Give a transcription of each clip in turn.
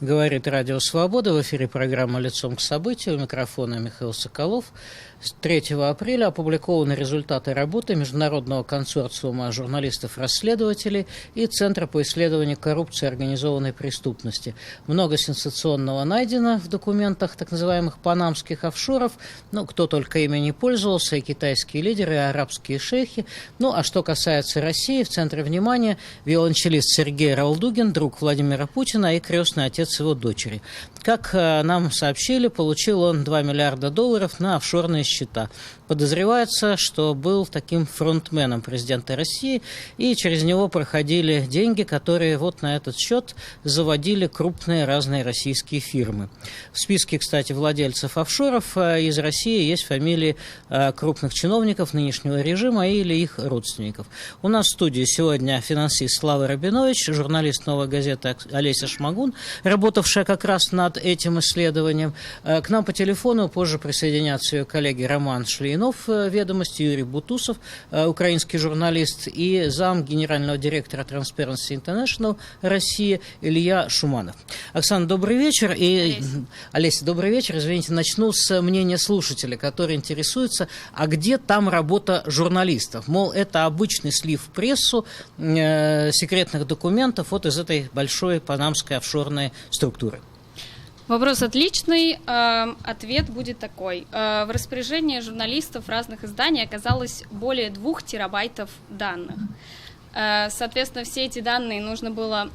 Говорит Радио Свобода. В эфире программа «Лицом к событию». У микрофона Михаил Соколов. С 3 апреля опубликованы результаты работы Международного консорциума журналистов-расследователей и Центра по исследованию коррупции и организованной преступности. Много сенсационного найдено в документах так называемых панамских офшоров. Кто только ими не пользовался, и китайские лидеры, и арабские шейхи. А что касается России, в центре внимания виолончелист Сергей Ралдугин, друг Владимира Путина и крестный отец его дочери. Как нам сообщили, получил он $2 миллиарда на офшорные счета. Подозревается, что был таким фронтменом президента России, и через него проходили деньги, которые вот на этот счет заводили крупные разные российские фирмы. В списке, кстати, владельцев офшоров из России есть фамилии крупных чиновников нынешнего режима или их родственников. У нас в студии сегодня финансист Слава Рабинович, журналист «Новой газеты» Олеся Шмагун, работавшая как раз над этим исследованием. К нам по телефону позже присоединятся ее коллеги Роман Шлейнов, «Ведомости», Юрий Бутусов, украинский журналист, и зам генерального директора Transparency International России Илья Шуманов. Оксана, добрый вечер. И Олеся, добрый вечер. Извините, начну с мнения слушателя, который интересуется, а где там работа журналистов? Мол, это обычный слив в прессу секретных документов вот из этой большой панамской офшорной структуры. Вопрос отличный. Ответ будет такой. В распоряжении журналистов разных изданий оказалось более 2 терабайтов данных. Соответственно, все эти данные нужно было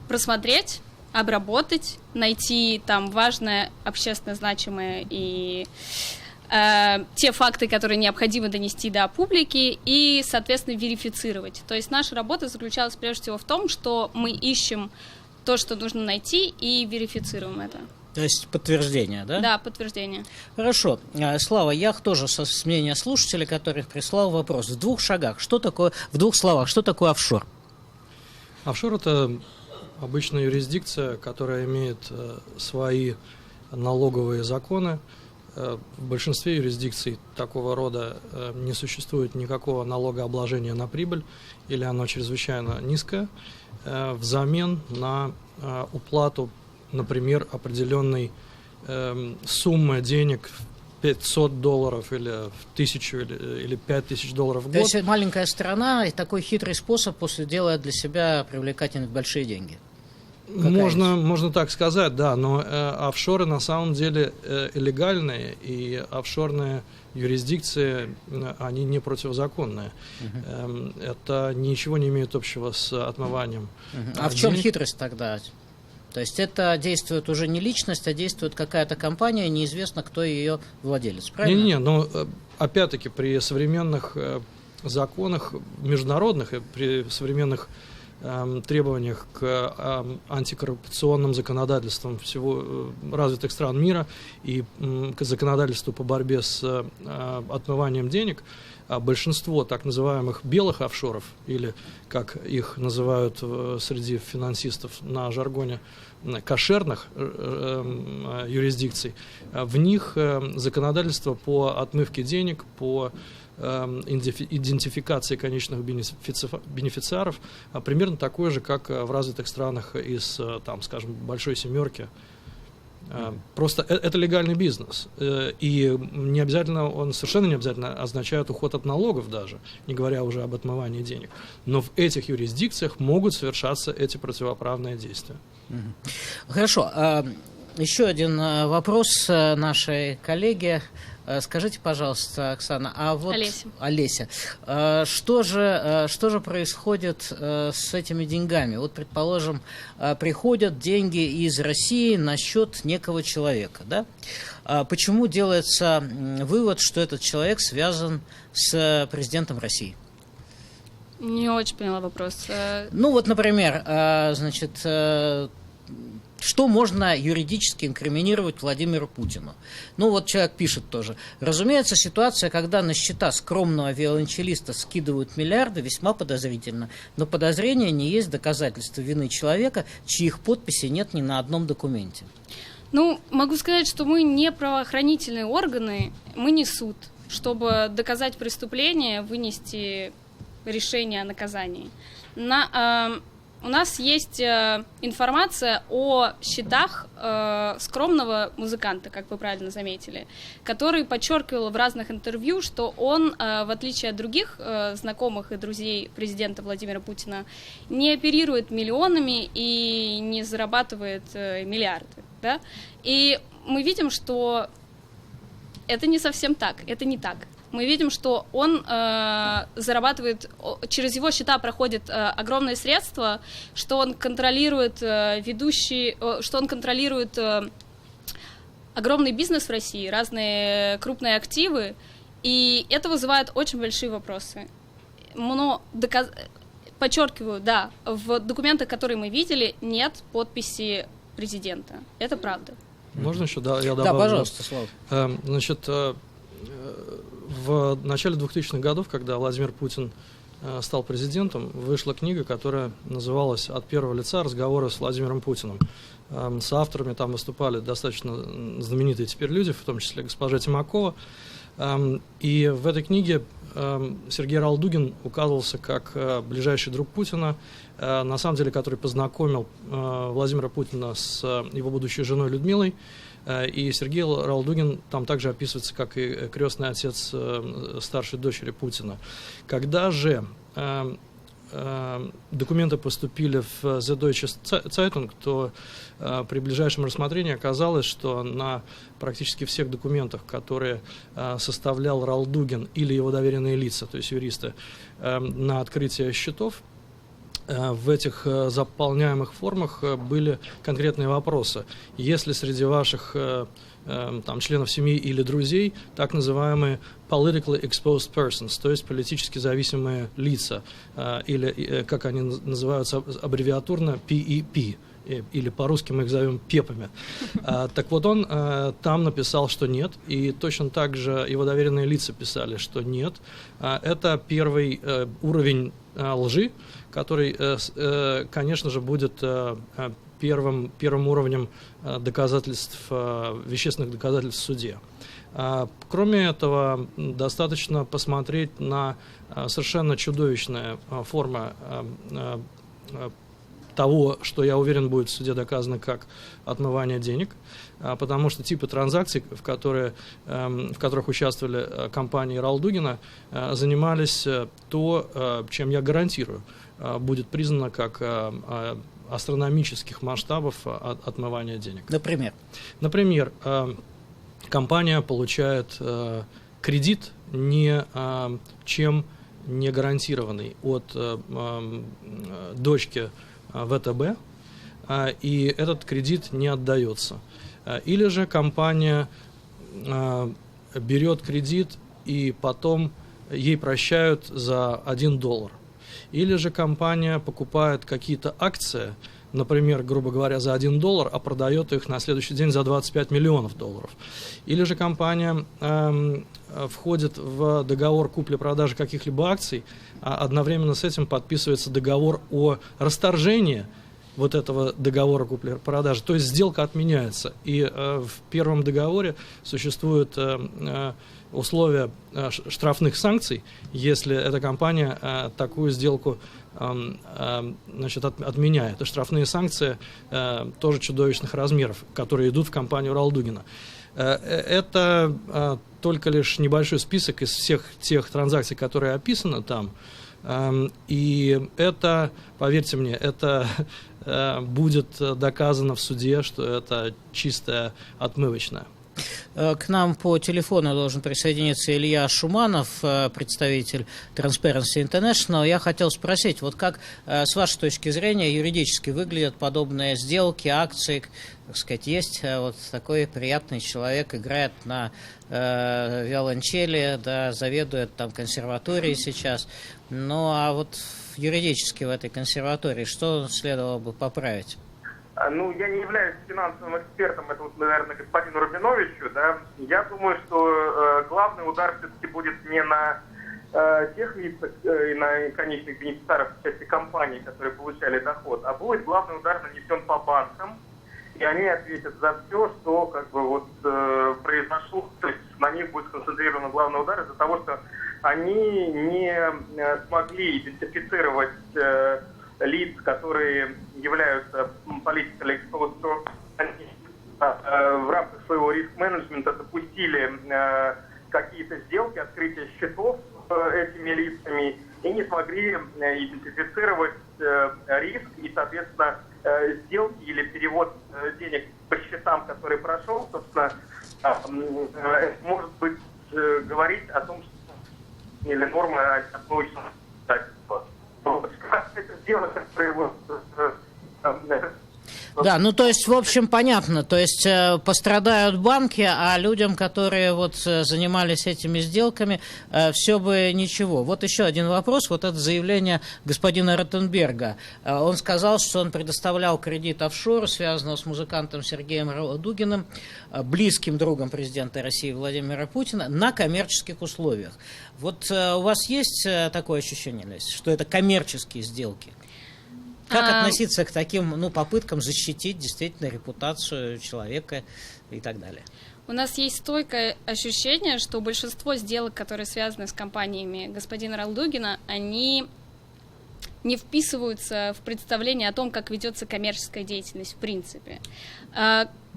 просмотреть, обработать, найти там важное, общественно значимое и те факты, которые необходимо донести до публики, и, соответственно, верифицировать. То есть наша работа заключалась прежде всего в том, что мы ищем то, что нужно найти, и верифицируем это. То есть подтверждение, да? Да, подтверждение. Хорошо. Слава, я тоже с мнения слушателя, который прислал вопрос. В 2 словах, что такое офшор? Офшор – это обычная юрисдикция, которая имеет свои налоговые законы. В большинстве юрисдикций такого рода не существует никакого налогообложения на прибыль, или оно чрезвычайно низкое, взамен на уплату, например, определенной суммы денег $500 или в 1000 или $5000 в год. То есть маленькая страна и такой хитрый способ делает для себя привлекательными большие деньги. Можно так сказать, да, но офшоры на самом деле легальные, и офшорные юрисдикции, они не противозаконные. Это ничего не имеет общего с отмыванием. А в чем хитрость тогда? То есть это действует уже не личность, а действует какая-то компания, неизвестно, кто ее владелец, правильно? Но опять-таки при современных законах международных и при современных требованиях к антикоррупционным законодательствам всего развитых стран мира и к законодательству по борьбе с отмыванием денег, большинство так называемых белых офшоров, или, как их называют среди финансистов на жаргоне, кошерных юрисдикций, в них законодательство по отмывке денег, по идентификации конечных бенефициаров примерно такое же, как в развитых странах из, скажем, Большой Семерки. Просто это легальный бизнес, и не обязательно, он совершенно не обязательно означает уход от налогов даже, не говоря уже об отмывании денег. Но в этих юрисдикциях могут совершаться эти противоправные действия. Хорошо. Еще один вопрос нашей коллеге. Скажите, пожалуйста, Оксана, Олеся, что же происходит с этими деньгами? Вот, предположим, приходят деньги из России на счет некого человека, да? Почему делается вывод, что этот человек связан с президентом России? Не очень поняла вопрос. Например, что можно юридически инкриминировать Владимиру Путину? Человек пишет тоже. Разумеется, ситуация, когда на счета скромного виолончелиста скидывают миллиарды, весьма подозрительна. Но подозрение не есть доказательство вины человека, чьих подписей нет ни на одном документе. Могу сказать, что мы не правоохранительные органы, мы не суд, чтобы доказать преступление, вынести решение о наказании. у нас есть информация о счетах скромного музыканта, как вы правильно заметили, который подчеркивал в разных интервью, что он, в отличие от других знакомых и друзей президента Владимира Путина, не оперирует миллионами и не зарабатывает миллиарды. Да? И мы видим, что это не совсем так, это не так. Мы видим, что он зарабатывает, через его счета проходят огромные средства, что он контролирует что он контролирует огромный бизнес в России, разные крупные активы, и это вызывает очень большие вопросы. Но подчеркиваю, да, в документах, которые мы видели, нет подписи президента. Это правда. Можно еще? Да, я добавлю. Да, пожалуйста, Слава. Значит, в начале 2000-х годов, когда Владимир Путин стал президентом, вышла книга, которая называлась «От первого лица. Разговоры с Владимиром Путиным». С авторами там выступали достаточно знаменитые теперь люди, в том числе госпожа Тимакова. И в этой книге Сергей Ралдугин указывался как ближайший друг Путина, на самом деле, который познакомил Владимира Путина с его будущей женой Людмилой. И Сергей Ралдугин там также описывается как и крестный отец старшей дочери Путина. Когда же документы поступили в The Deutsche Zeitung, то при ближайшем рассмотрении оказалось, что на практически всех документах, которые составлял Ралдугин или его доверенные лица, то есть юристы, на открытие счетов, в этих заполняемых формах были конкретные вопросы. Если среди ваших там, членов семьи или друзей так называемые politically exposed persons, то есть политически зависимые лица, или, как они называются аббревиатурно, PEP, или по-русски мы их зовем ПЕПами. Так вот, он там написал, что нет, и точно так же его доверенные лица писали, что нет. Это первый уровень лжи, который, конечно же, будет первым уровнем доказательств, вещественных доказательств в суде. Кроме этого, достаточно посмотреть на совершенно чудовищная форма того, что, я уверен, будет в суде доказано как отмывание денег, потому что типы транзакций, в которых участвовали компании Ралдугина, занимались то, чем я гарантирую, будет признано как астрономических масштабов отмывания денег. Например, компания получает кредит ничем не гарантированный от дочки ВТБ, и этот кредит не отдается. Или же компания берет кредит и потом ей прощают за $1. Или же компания покупает какие-то акции, например, грубо говоря, за $1, а продает их на следующий день за $25 миллионов. Или же компания входит в договор купли-продажи каких-либо акций, а одновременно с этим подписывается договор о расторжении вот этого договора купли-продажи, то есть сделка отменяется. И в первом договоре существуют условия штрафных санкций, если эта компания такую сделку отменяет. И штрафные санкции тоже чудовищных размеров, которые идут в компанию Ралдугина. Это только лишь небольшой список из всех тех транзакций, которые описаны там. И это, поверьте мне, это будет доказано в суде, что это чистая отмывочная. К нам по телефону должен присоединиться Илья Шуманов, представитель Transparency International. Я хотел спросить, вот как, с вашей точки зрения, юридически выглядят подобные сделки, акции, так сказать, есть вот такой приятный человек, играет на виолончели, да, заведует там консерваторией сейчас. Ну, а вот юридически в этой консерватории что следовало бы поправить? Ну, я не являюсь финансовым экспертом, это, вот, наверное, господину Рабиновичу, да. Я думаю, что главный удар все-таки будет не на тех лицах и на конечных бенефициаров в части компаний, которые получали доход, а будет главный удар нанесен по банкам, и они ответят за все, что как бы вот произошло, то есть на них будет сконцентрирован главный удар из-за того, что они не смогли идентифицировать лиц, которые являются политиками exposed, они в рамках своего риск-менеджмента допустили какие-то сделки, открытие счетов этими лицами и не смогли идентифицировать риск и, соответственно, сделки или перевод денег по счетам, который прошел, собственно, может быть говорить о том, что или нормы от научного издательства. Это сделать, которое Да, ну то есть, в общем, понятно, то есть пострадают банки, а людям, которые вот занимались этими сделками, все бы ничего. Вот еще один вопрос, вот это заявление господина Ротенберга. Он сказал, что он предоставлял кредит офшор, связанного с музыкантом Сергеем Радугиным, близким другом президента России Владимира Путина, на коммерческих условиях. Вот у вас есть такое ощущение, Леся, что это коммерческие сделки? Как относиться к таким попыткам защитить действительно репутацию человека и так далее? У нас есть стойкое ощущение, что большинство сделок, которые связаны с компаниями господина Радугина, они не вписываются в представление о том, как ведется коммерческая деятельность в принципе.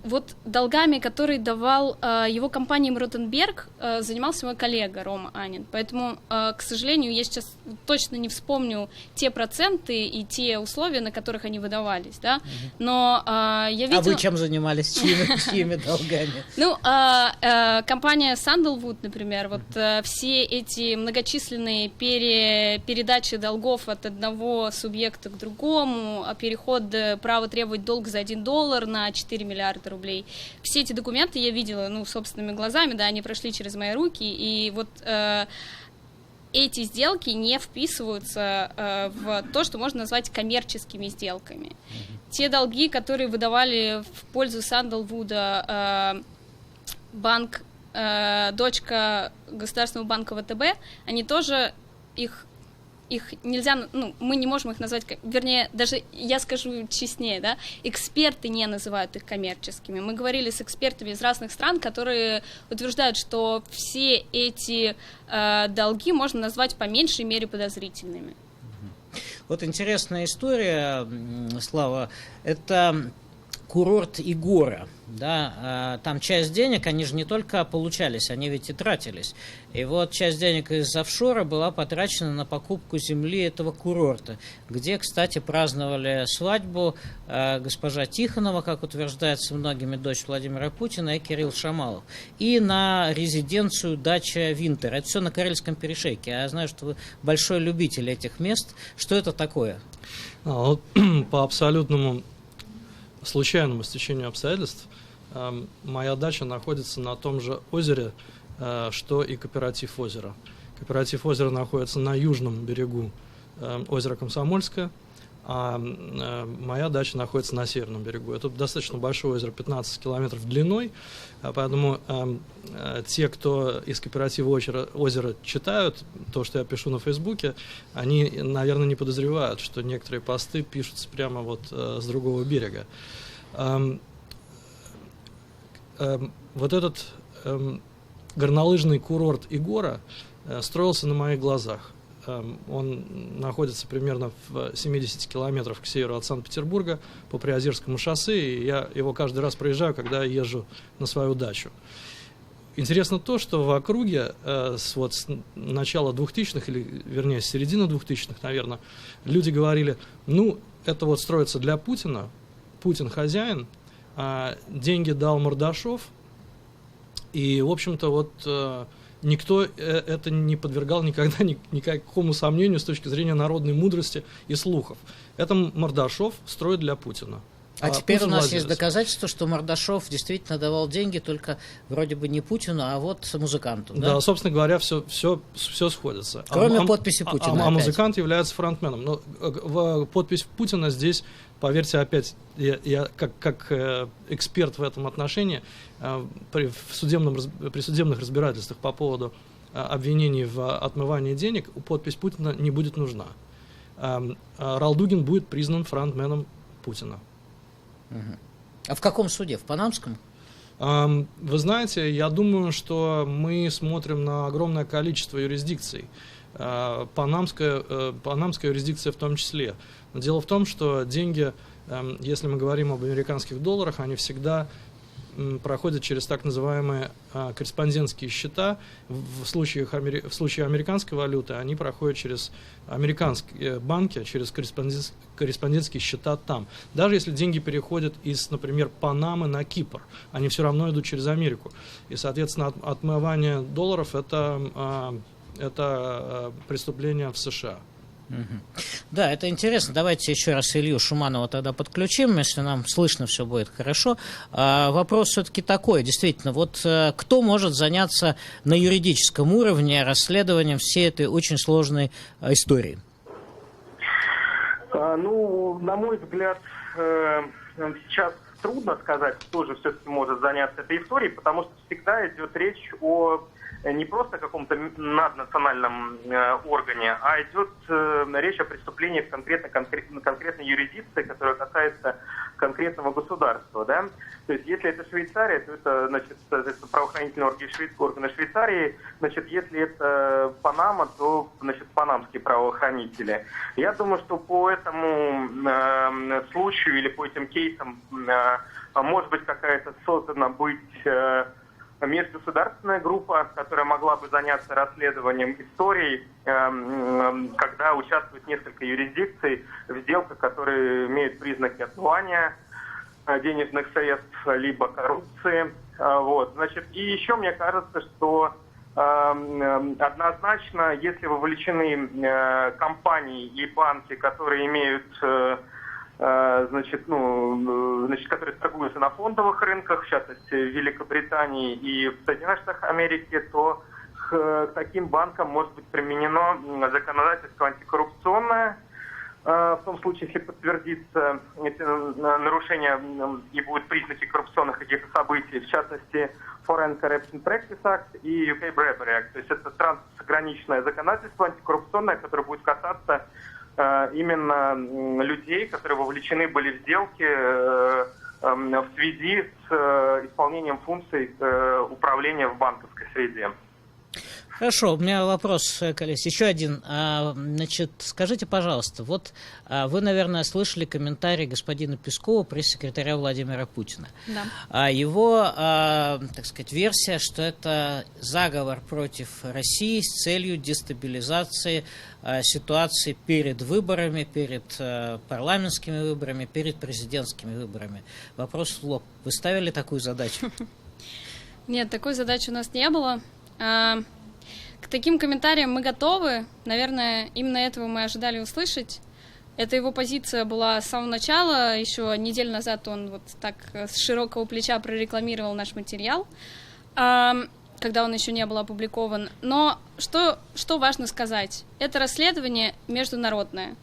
Вот долгами, которые давал его компаниям Ротенберг, занимался мой коллега Рома Анин. Поэтому, к сожалению, я сейчас точно не вспомню те проценты и те условия, на которых они выдавались, да. Но я видела... А вы чем занимались? Чьими долгами? Ну, компания Sandalwood, например, вот все эти многочисленные передачи долгов от одного субъекта к другому, переход права требовать долг за $1 на 4 миллиарда рублей. Все эти документы я видела, собственными глазами, да, они прошли через мои руки, и вот эти сделки не вписываются в то, что можно назвать коммерческими сделками. Те долги, которые выдавали в пользу Сандалвуда банк, дочка Государственного банка ВТБ, они тоже их нельзя, мы не можем их назвать, вернее, даже я скажу честнее, да, эксперты не называют их коммерческими. Мы говорили с экспертами из разных стран, которые утверждают, что все эти долги можно назвать по меньшей мере подозрительными. Вот интересная история, Слава, это курорт Игора, да, там часть денег, они же не только получались, они ведь и тратились. И вот часть денег из офшора была потрачена на покупку земли этого курорта, где, кстати, праздновали свадьбу госпожа Тихонова, как утверждается многими, дочь Владимира Путина, и Кирилл Шамалов, и на резиденцию дача Винтер. Это все на Карельском перешейке. Я знаю, что вы большой любитель этих мест. Что это такое? По абсолютному случайному стечению обстоятельств моя дача находится на том же озере, что и кооператив «Озеро». Кооператив «Озеро» находится на южном берегу озера Комсомольское, а моя дача находится на северном берегу. Это достаточно большое озеро, 15 километров длиной, поэтому те, кто из кооператива «Озеро» читают то, что я пишу на Фейсбуке, они, наверное, не подозревают, что некоторые посты пишутся прямо вот с другого берега. Вот этот горнолыжный курорт Игора строился на моих глазах. Он находится примерно в 70 километрах к северу от Санкт-Петербурга по Приозерскому шоссе, и я его каждый раз проезжаю, когда езжу на свою дачу. Интересно то, что в округе с начала 2000-х, или вернее с середины 2000-х, наверное, люди говорили, это вот строится для Путина, Путин хозяин, деньги дал Мордашов, и, в общем-то, никто это не подвергал никогда никакому сомнению с точки зрения народной мудрости и слухов. Это Мордашов строит для Путина. А теперь у нас есть доказательства, что Мордашов действительно давал деньги только вроде бы не Путину, а вот музыканту. Да, собственно говоря, все сходится. Кроме подписи Путина. А музыкант является фронтменом. Но подпись Путина здесь, поверьте, опять, я как эксперт в этом отношении, при судебных разбирательствах по поводу обвинений в отмывании денег, подпись Путина не будет нужна. Радугин будет признан фронтменом Путина. А в каком суде? В Панамском? Вы знаете, я думаю, что мы смотрим на огромное количество юрисдикций. панамская юрисдикция в том числе. Но дело в том, что деньги, если мы говорим об американских долларах, они всегда проходят через так называемые корреспондентские счета. В случае американской валюты они проходят через американские банки, через корреспондентские счета там. Даже если деньги переходят из, например, Панамы на Кипр, они все равно идут через Америку. И, соответственно, отмывание долларов – это преступление в США. Да, это интересно. Давайте еще раз Илью Шуманова тогда подключим, если нам слышно все будет хорошо. Вопрос все-таки такой, действительно, вот кто может заняться на юридическом уровне расследованием всей этой очень сложной истории? Ну, на мой взгляд, сейчас трудно сказать, кто же все-таки может заняться этой историей, потому что всегда идет речь о не просто каком-то наднациональном органе, а идет речь о преступлении в конкретной юрисдикции, которая касается конкретного государства. Да? То есть, если это Швейцария, то это, значит, это правоохранительные органы Швейцарии. Значит, если это Панама, то, значит, панамские правоохранители. Я думаю, что по этому случаю или по этим кейсам может быть какая-то создана быть межгосударственная группа, которая могла бы заняться расследованием историй, когда участвует несколько юрисдикций в сделках, которые имеют признаки отмывания денежных средств, либо коррупции. Вот. Значит, и еще мне кажется, что однозначно, если вовлечены компании и банки, которые имеют которые торгуются на фондовых рынках, в частности в Великобритании и в Соединенных Штатах Америки, то к таким банкам может быть применено законодательство антикоррупционное. В том случае, если подтвердится эти нарушения и будут признаки коррупционных каких-то событий, в частности Foreign Corruption Practice Act и UK Bribery Act. То есть это трансграничное законодательство антикоррупционное, которое будет касаться именно людей, которые вовлечены были в сделки в связи с исполнением функций управления в банковской среде. Хорошо, у меня вопрос, коллеги, еще один. Значит, скажите, пожалуйста, вот вы, наверное, слышали комментарий господина Пескова, пресс-секретаря Владимира Путина. Да. Его, так сказать, версия, что это заговор против России с целью дестабилизации ситуации перед выборами, перед парламентскими выборами, перед президентскими выборами. Вопрос в лоб. Вы ставили такую задачу? Нет, такой задачи у нас не было. К таким комментариям мы готовы. Наверное, именно этого мы ожидали услышать. Это его позиция была с самого начала. Еще неделю назад он вот так с широкого плеча прорекламировал наш материал, когда он еще не был опубликован. Но что важно сказать? Это расследование международное.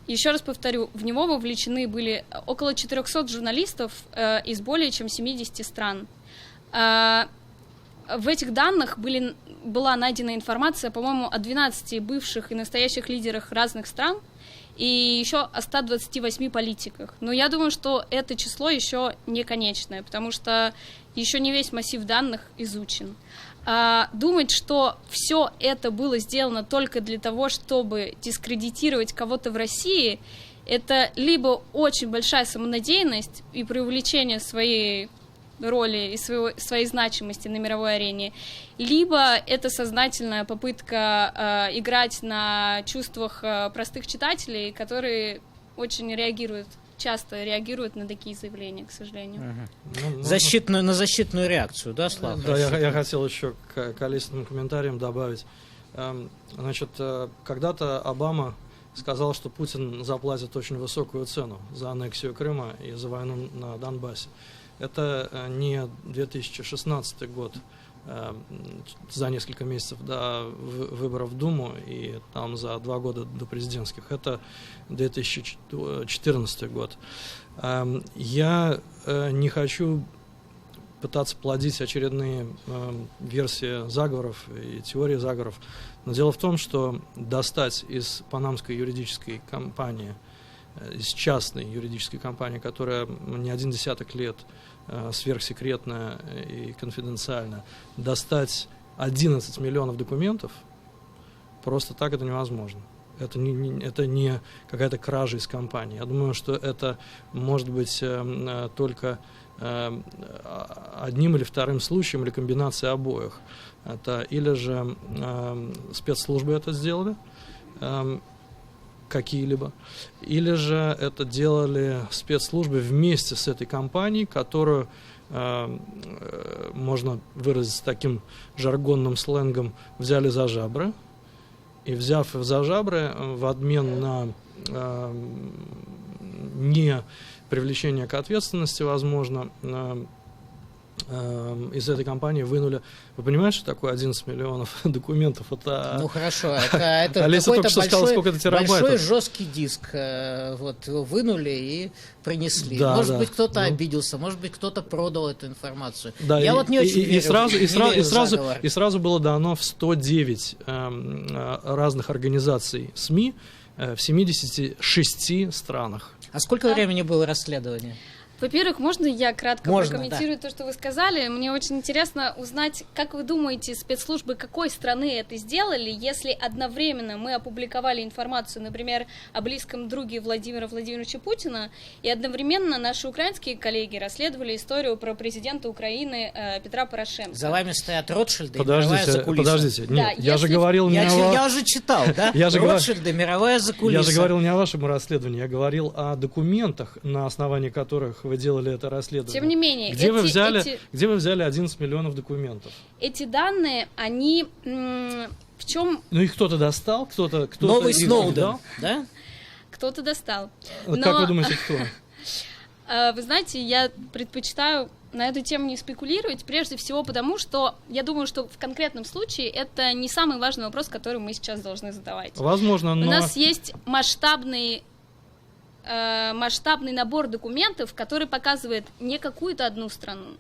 Еще раз повторю, в него вовлечены были около 400 журналистов из более чем 70 стран. В этих данных была найдена информация, по-моему, о 12 бывших и настоящих лидерах разных стран и еще о 128 политиках. Но я думаю, что это число еще не конечное, потому что еще не весь массив данных изучен. Думать, что все это было сделано только для того, чтобы дискредитировать кого-то в России, это либо очень большая самонадеянность и преувеличение своей роли и своей значимости на мировой арене, либо это сознательная попытка играть на чувствах простых читателей, которые очень часто реагируют на такие заявления, к сожалению. На защитную реакцию, да, Слава? Да, я хотел еще к количественным комментариям добавить. Значит, когда-то Обама сказал, что Путин заплатит очень высокую цену за аннексию Крыма и за войну на Донбассе. Это не 2016 год, за несколько месяцев до выборов в Думу и там за 2 года до президентских. Это 2014 год. Я не хочу пытаться плодить очередные версии заговоров и теории заговоров, но дело в том, что достать из панамской юридической компании, из частной юридической компании, которая не один десяток лет сверхсекретная и конфиденциальная, достать 11 миллионов документов просто так это невозможно. Это не какая-то кража из компании. Я думаю, что это может быть только одним или вторым случаем, или комбинацией обоих. Это или же спецслужбы это сделали, какие-либо, или же это делали спецслужбы вместе с этой компанией, которую можно выразить таким жаргонным сленгом, взяли за жабры, и взяв за жабры в обмен на не привлечение к ответственности, возможно, из этой компании вынули. Вы понимаете, что такое 11 миллионов документов? Это... Ну хорошо, это Олеся только что сказала, большой, сколько это терабайтов. большой жесткий диск. Вот его вынули и принесли. Да, может да. быть, кто-то обиделся, может быть, кто-то продал эту информацию. Да, Я вот не очень верю и сразу было дано в 109 разных организаций СМИ в 76 странах. А сколько времени было расследование? Во-первых, можно я кратко прокомментирую да. то, что вы сказали? Мне очень интересно узнать, как вы думаете, спецслужбы какой страны это сделали, если одновременно мы опубликовали информацию, например, о близком друге Владимира Владимировича Путина, и одновременно наши украинские коллеги расследовали историю про президента Украины Петра Порошенко. За вами стоят Ротшильды и мировая закулиса. Подождите, нет, Да, я же говорил не о... Я уже читал, да? Ротшильды, мировая закулиса. Я же говорил не о вашем расследовании, я говорил о документах, на основании которых вы делали это расследование. Тем не менее, где вы взяли 11 миллионов документов? Эти данные, они в чем... Ну их кто-то достал, кто-то Новый их Сноуден, дал? да? Кто-то достал. Как вы думаете, кто? Вы знаете, я предпочитаю на эту тему не спекулировать, прежде всего потому, что я думаю, что в конкретном случае это не самый важный вопрос, который мы сейчас должны задавать. Возможно, но... У нас есть масштабный набор документов, который показывает не какую-то одну страну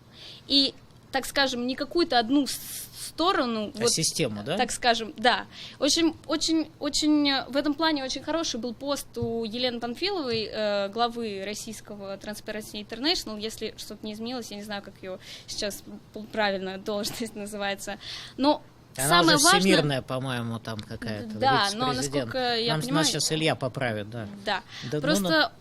и, так скажем, не какую-то одну сторону. А вот, систему, да? Так скажем, да. Очень в этом плане очень хороший был пост у Елены Панфиловой, главы российского Transparency International, если что-то не изменилось, я не знаю, как ее сейчас правильно должность называется, но она самое уже важное... всемирная, по-моему, там какая-то. Да, но насколько я понимаю... Нас сейчас Илья поправит, да. Да, просто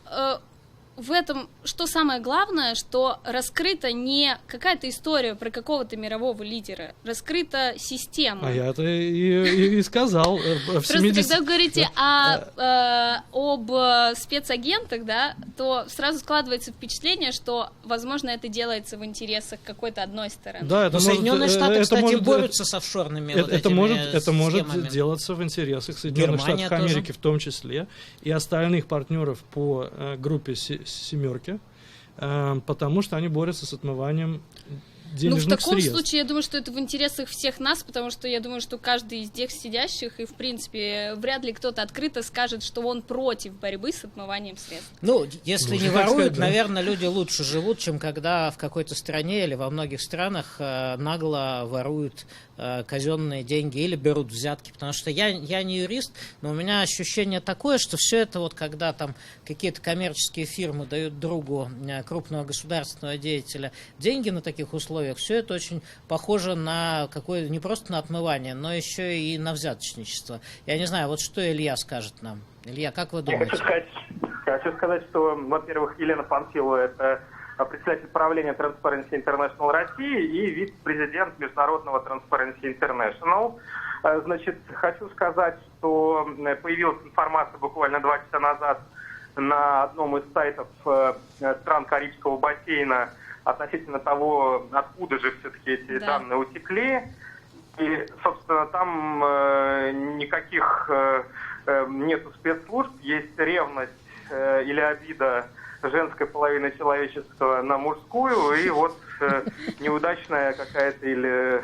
в этом, что самое главное, что раскрыта не какая-то история про какого-то мирового лидера, раскрыта система. А я это и сказал. Просто когда вы говорите об спецагентах, да, то сразу складывается впечатление, что, возможно, это делается в интересах какой-то одной стороны. Да, это Соединенные Штаты, кстати, борются с офшорными это может схемами. делаться в интересах Соединенных Штатов Америки в том числе, и остальных партнеров по группе «семерки», потому что они борются с отмыванием денежных средств. В таком случае, я думаю, что это в интересах всех нас, потому что я думаю, что каждый из тех сидящих, и, в принципе, вряд ли кто-то открыто скажет, что он против борьбы с отмыванием средств. Ну, если не воруют, наверное, люди лучше живут, чем когда в какой-то стране или во многих странах нагло воруют казенные деньги или берут взятки, потому что я не юрист, но у меня ощущение такое, что все это вот когда там какие-то коммерческие фирмы дают другу крупного государственного деятеля деньги на таких условиях, все это очень похоже на какое не просто на отмывание, но еще и на взяточничество. Я не знаю, вот что Илья скажет нам. Илья, как вы думаете? Я хочу сказать, что, во-первых, Елена Панфилова – это председатель правления Transparency International России и вице-президент международного Transparency International. Значит, хочу сказать, что появилась информация буквально 2 часа назад на одном из сайтов стран Карибского бассейна относительно того, откуда же все-таки эти данные утекли. И, собственно, там никаких нету спецслужб, есть ревность или обида женской половины человечества на мужскую, и вот неудачная какая-то или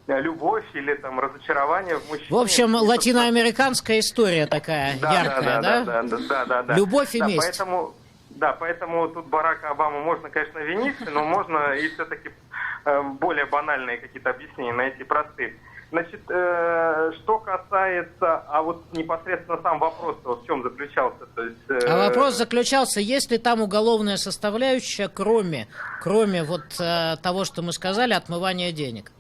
любовь, или там разочарование в мужчине. В общем, латиноамериканская история такая яркая, да? Да. Любовь и месть. Поэтому тут Барака Обаму можно, конечно, винить, но можно и все-таки более банальные какие-то объяснения найти, простые. Значит, что касается, а вот непосредственно сам вопрос, в чем заключался? То есть, вопрос заключался, есть ли там уголовная составляющая, кроме вот того, что мы сказали, отмывания денег?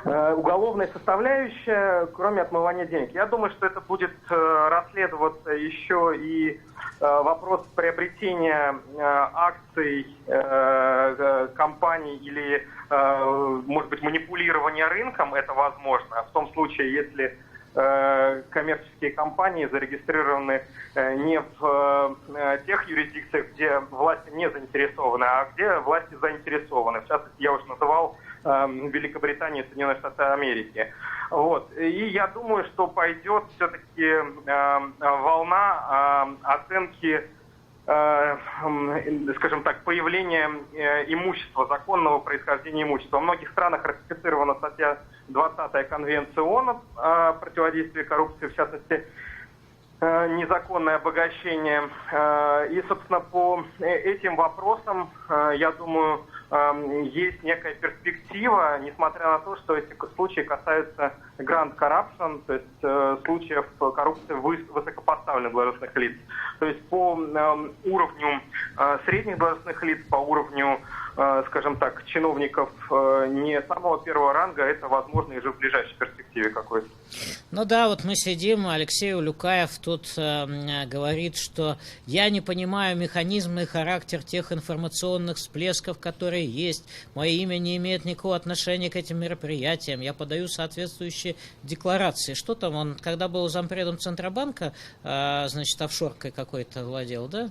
уголовная составляющая, кроме отмывания денег. Я думаю, что это будет расследоваться еще и вопрос приобретения акций компаний или, может быть, манипулирования рынком. Это возможно в том случае, если коммерческие компании зарегистрированы не в тех юрисдикциях, где власти не заинтересованы, а где власти заинтересованы. В частности, я уже называл Великобританию и Соединенные Штаты Америки. Вот. И я думаю, что пойдет все-таки волна оценки, скажем так, появления имущества, законного происхождения имущества. Во многих странах ратифицирована статья 20 Конвенции ООН о противодействии коррупции, в частности, незаконное обогащение. И, собственно, по этим вопросам, я думаю, есть некая перспектива, несмотря на то, что эти случаи касаются grand corruption, то есть случаев коррупции высокопоставленных должностных лиц. То есть по уровню средних должностных лиц, по уровню, скажем так, чиновников не самого первого ранга, это возможно и же в ближайшей перспективе какой-то. Ну да, вот мы сидим, Алексей Улюкаев тут говорит, что я не понимаю механизмы и характер тех информационных всплесков, которые есть. Мое имя не имеет никакого отношения к этим мероприятиям. Я подаю соответствующие декларации. Что там, он, когда был зампредом Центробанка, значит, офшоркой какой-то владел, да?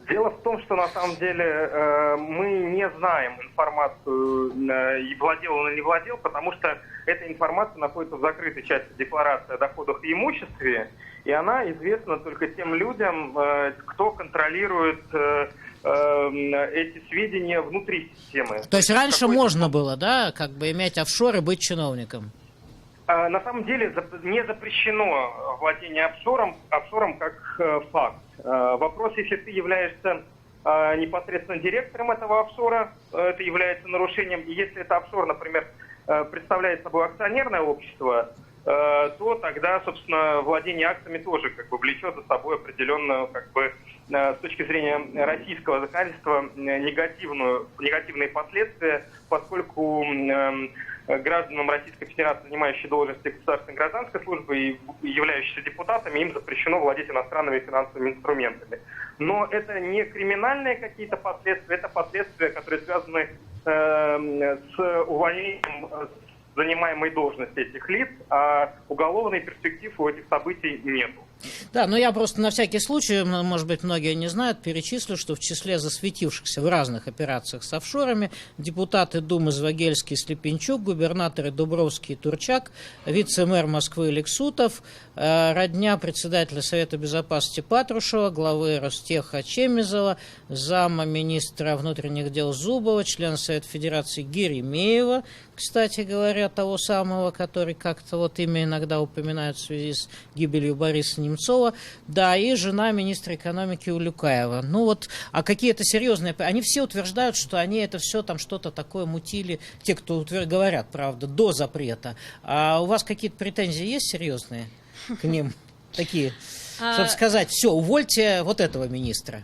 Дело в том, что на самом деле мы не знаем информацию, и владел он или не владел, потому что эта информация находится в закрытой части декларации о доходах и имуществе, и она известна только тем людям, кто контролирует эти сведения внутри системы. То есть раньше можно было, да, как бы иметь офшор и быть чиновником? На самом деле не запрещено владение офшором как факт. Вопрос, если ты являешься непосредственно директором этого офшора, это является нарушением. И если это офшор, например, представляет собой акционерное общество, то тогда, собственно, владение акциями тоже как бы влечет за собой определенную, как бы, с точки зрения российского законодательства, негативные последствия, поскольку гражданам Российской Федерации, занимающие должности государственной гражданской службы и являющиеся депутатами, им запрещено владеть иностранными финансовыми инструментами. Но это не криминальные какие-то последствия, это последствия, которые связаны с увольнением с занимаемой должности этих лиц, а уголовной перспективы у этих событий нету. Да, но я просто на всякий случай, может быть, многие не знают, перечислю, что в числе засветившихся в разных операциях с офшорами депутаты Думы Звагельский и Слепенчук, губернаторы Дубровский и Турчак, вице-мэр Москвы Лексутов, родня председателя Совета Безопасности Патрушева, главы Ростеха Чемизова, зама министра внутренних дел Зубова, член Совета Федерации Геремеева, кстати говоря, того самого, который как-то вот имя иногда упоминают в связи с гибелью Бориса Немцова, да, и жена министра экономики Улюкаева. Ну вот, а какие-то серьезные... Они все утверждают, что они это все там что-то такое мутили, те, кто говорят, правда, до запрета. А у вас какие-то претензии есть серьезные к ним? Такие, чтобы сказать, все, увольте вот этого министра.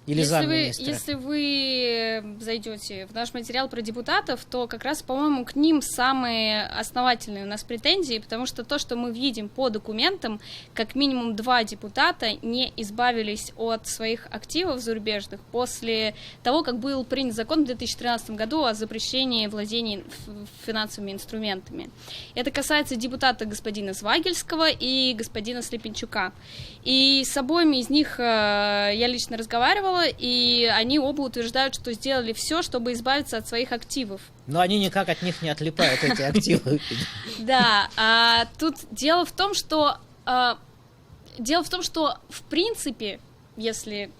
Или если вы зайдете в наш материал про депутатов, то как раз, по-моему, к ним самые основательные у нас претензии, потому что то, что мы видим по документам, как минимум 2 депутата не избавились от своих активов зарубежных после того, как был принят закон в 2013 году о запрещении владения финансовыми инструментами. Это касается депутата господина Звагельского и господина Слепенчука. И с обоими из них я лично разговаривала, и они оба утверждают, что сделали все, чтобы избавиться от своих активов. Но они никак от них не отлипают, эти активы. Да, тут дело в том, что в принципе, если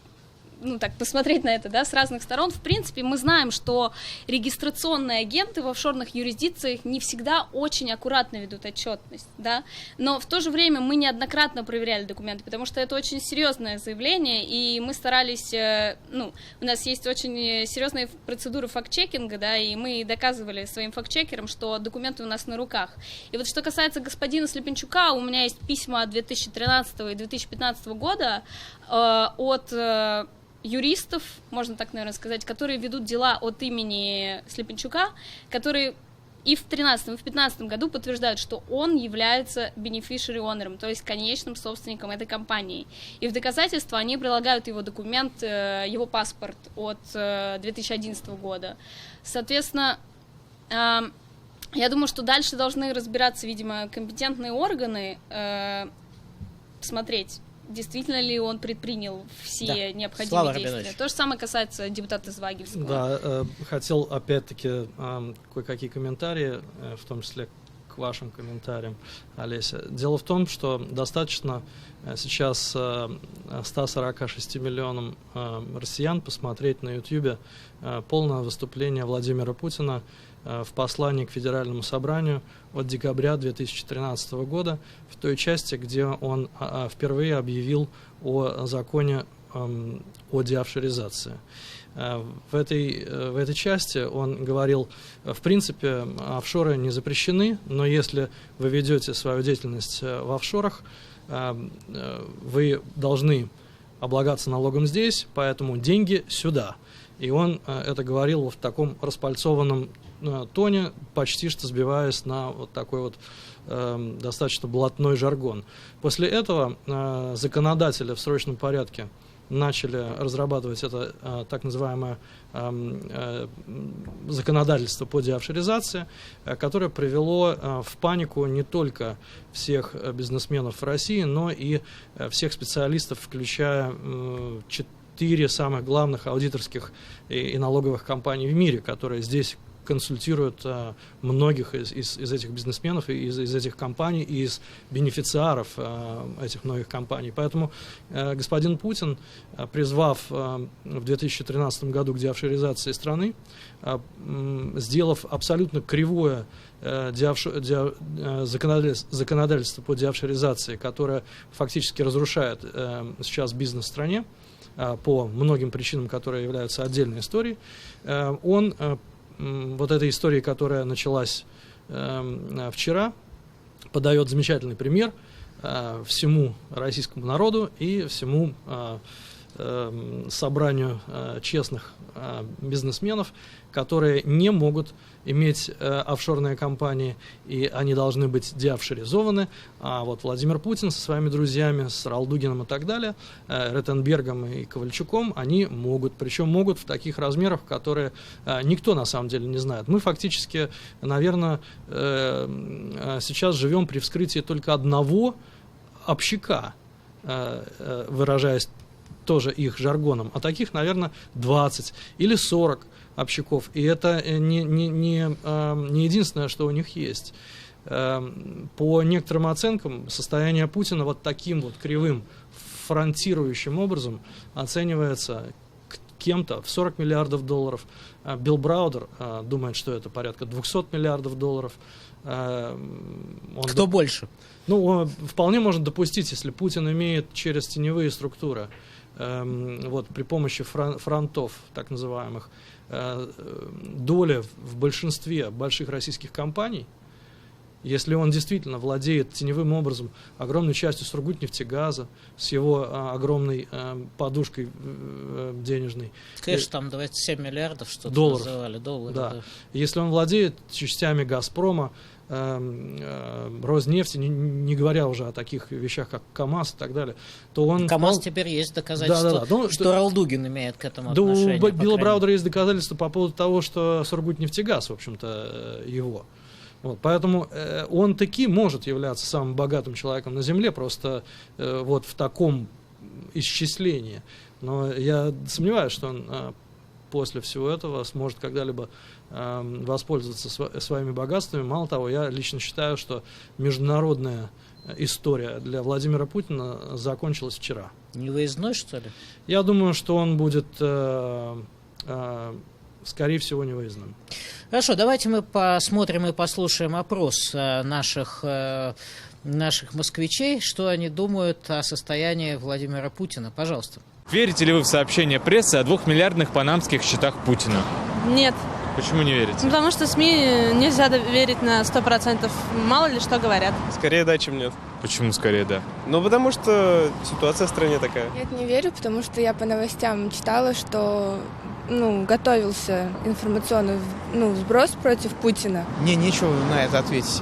так посмотреть на это, да, с разных сторон, в принципе, мы знаем, что регистрационные агенты в офшорных юрисдикциях не всегда очень аккуратно ведут отчетность, да, но в то же время мы неоднократно проверяли документы, потому что это очень серьезное заявление, и мы старались, у нас есть очень серьезные процедуры факт-чекинга, да, и мы доказывали своим факт-чекерам, что документы у нас на руках. И вот что касается господина Слепенчука, у меня есть письма 2013 и 2015 года от юристов, можно так, наверное, сказать, которые ведут дела от имени Слепенчука, которые и в 2013 и в 2015 году подтверждают, что он является beneficiary owner, то есть конечным собственником этой компании. И в доказательство они прилагают его документ, его паспорт от 2011 года. Соответственно, я думаю, что дальше должны разбираться, видимо, компетентные органы, смотреть, действительно ли он предпринял все необходимые действия. То же самое касается депутата Звагельского. Да, хотел опять-таки кое-какие комментарии, в том числе к вашим комментариям, Олеся. Дело в том, что достаточно сейчас 146 миллионам россиян посмотреть на YouTube полное выступление Владимира Путина в послании к Федеральному собранию от декабря 2013 года, в той части, где он впервые объявил о законе о деофшоризации. В этой части он говорил, в принципе, офшоры не запрещены, но если вы ведете свою деятельность в офшорах, вы должны облагаться налогом здесь, поэтому деньги сюда. И он это говорил в таком распальцованном тоне, почти что сбиваясь на вот такой вот достаточно блатной жаргон. После этого законодатели в срочном порядке начали разрабатывать это так называемое законодательство по деофшоризации, которое привело в панику не только всех бизнесменов в России, но и всех специалистов, включая 4 самых главных аудиторских и налоговых компаний в мире, которые здесь консультируют многих из этих бизнесменов, из этих компаний, и из бенефициаров этих многих компаний. Поэтому господин Путин, призвав в 2013 году к деофшоризации страны, сделав абсолютно кривое законодательство по деофшоризации, которое фактически разрушает сейчас бизнес в стране по многим причинам, которые являются отдельной историей, он вот этой истории, которая началась вчера, подает замечательный пример всему российскому народу и всему собранию честных бизнесменов, которые не могут иметь офшорные компании, и они должны быть деофшоризованы. А вот Владимир Путин со своими друзьями, с Ралдугиным и так далее, Ротенбергом и Ковальчуком, они могут. Причем могут в таких размерах, которые никто на самом деле не знает. Мы фактически, наверное, сейчас живем при вскрытии только одного общака, выражаясь тоже их жаргоном, а таких, наверное, 20 или 40 общаков. И это не единственное, что у них есть. По некоторым оценкам, состояние Путина вот таким вот кривым, фронтирующим образом оценивается кем-то в 40 миллиардов долларов. Билл Браудер думает, что это порядка 200 миллиардов долларов. Кто больше? Ну, вполне можно допустить, если Путин имеет через теневые структуры, вот, при помощи фронтов, так называемых, доля в большинстве больших российских компаний, если он действительно владеет теневым образом огромной частью Сургутнефтегаза, с его огромной подушкой денежной. Конечно, там 27 миллиардов что-то долларов. Называли, долларов. Да. Если он владеет частями «Газпрома», Роснефти, не говоря уже о таких вещах, как КАМАЗ и так далее, то он... КАМАЗ теперь есть доказательства, что Ралдугин имеет к этому отношение. Да, у Билла Браудера есть доказательства по поводу того, что Сургутнефтегаз, в общем-то, его. Вот, поэтому он таки может являться самым богатым человеком на Земле, просто вот в таком исчислении. Но я сомневаюсь, что он после всего этого сможет когда-либо воспользоваться своими богатствами. Мало того, я лично считаю, что международная история для Владимира Путина закончилась вчера. Не выездной, что ли? Я думаю, что он будет, скорее всего, не выездным. Хорошо, давайте мы посмотрим и послушаем опрос наших москвичей, что они думают о состоянии Владимира Путина. Пожалуйста. Верите ли вы в сообщения прессы о 2-миллиардных панамских счетах Путина? Нет. Почему не верите? Потому что СМИ нельзя верить на 100%. Мало ли что говорят. Скорее да, чем нет. Почему скорее да? Ну, потому что ситуация в стране такая. Нет, не верю, потому что я по новостям читала, что готовился информационный сброс против Путина. Мне нечего на это ответить.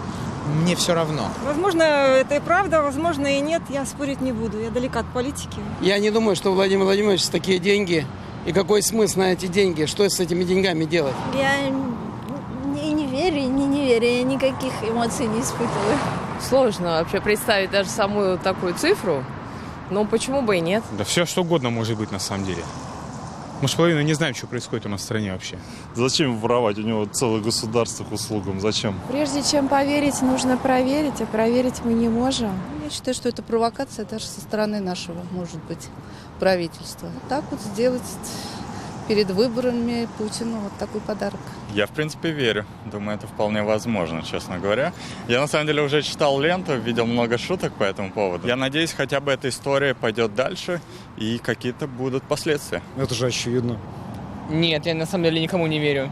Мне все равно. Возможно, это и правда, возможно, и нет. Я спорить не буду. Я далека от политики. Я не думаю, что у Владимира Владимировича такие деньги. И какой смысл на эти деньги? Что с этими деньгами делать? Я не верю, не верю. Я никаких эмоций не испытываю. Сложно вообще представить даже самую такую цифру. Но почему бы и нет? Да все что угодно может быть на самом деле. Мы же половину не знаем, что происходит у нас в стране вообще. Зачем воровать? У него целое государство к услугам. Зачем? Прежде чем поверить, нужно проверить, а проверить мы не можем. Я считаю, что это провокация даже со стороны нашего, может быть, правительства. Так вот сделать перед выборами Путину вот такой подарок. Я, в принципе, верю. Думаю, это вполне возможно, честно говоря. Я, на самом деле, уже читал ленту, видел много шуток по этому поводу. Я надеюсь, хотя бы эта история пойдет дальше, и какие-то будут последствия. Это же очевидно. Нет, я на самом деле никому не верю.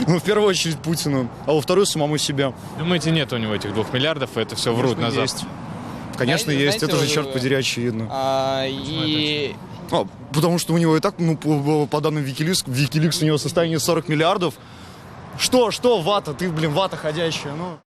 Ну, в первую очередь Путину, а во вторую самому себе. Думаете, нет у него этих 2 миллиардов, и это все врут назад? Есть. Конечно, есть. Это же, черт подери, очевидно. Потому что у него и так, по данным Wikileaks, у него состояние 40 миллиардов. Что, вата? Ты, вата ходящая, Ну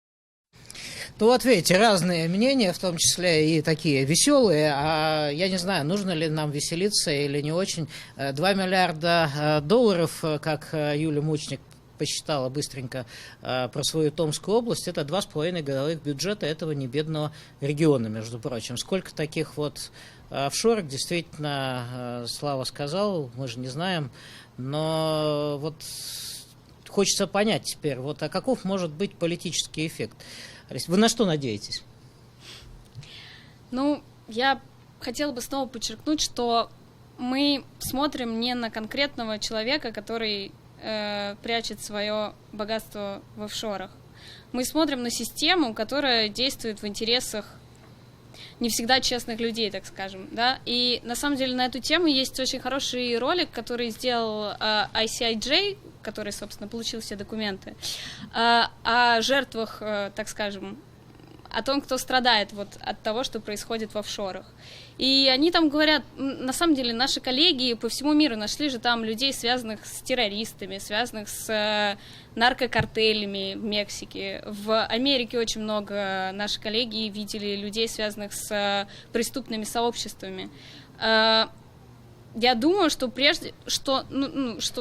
вот видите, разные мнения, в том числе и такие веселые. А я не знаю, нужно ли нам веселиться или не очень. 2 миллиарда долларов, как Юлия Мучник посчитала быстренько про свою Томскую область, это 2,5 годовых бюджета этого небедного региона, между прочим. Сколько таких вот офшорок, действительно, Слава сказал, мы же не знаем, но вот хочется понять теперь, а каков может быть политический эффект? Вы на что надеетесь? Я хотела бы снова подчеркнуть, что мы смотрим не на конкретного человека, который прячет свое богатство в офшорах. Мы смотрим на систему, которая действует в интересах не всегда честных людей, так скажем, да, и на самом деле на эту тему есть очень хороший ролик, который сделал ICIJ, который, собственно, получил все документы, о жертвах, так скажем, о том, кто страдает от того, что происходит в офшорах. И они там говорят, на самом деле, наши коллеги по всему миру нашли же там людей, связанных с террористами, связанных с наркокартелями в Мексике. В Америке очень много наши коллеги видели людей, связанных с преступными сообществами. Я думаю, что что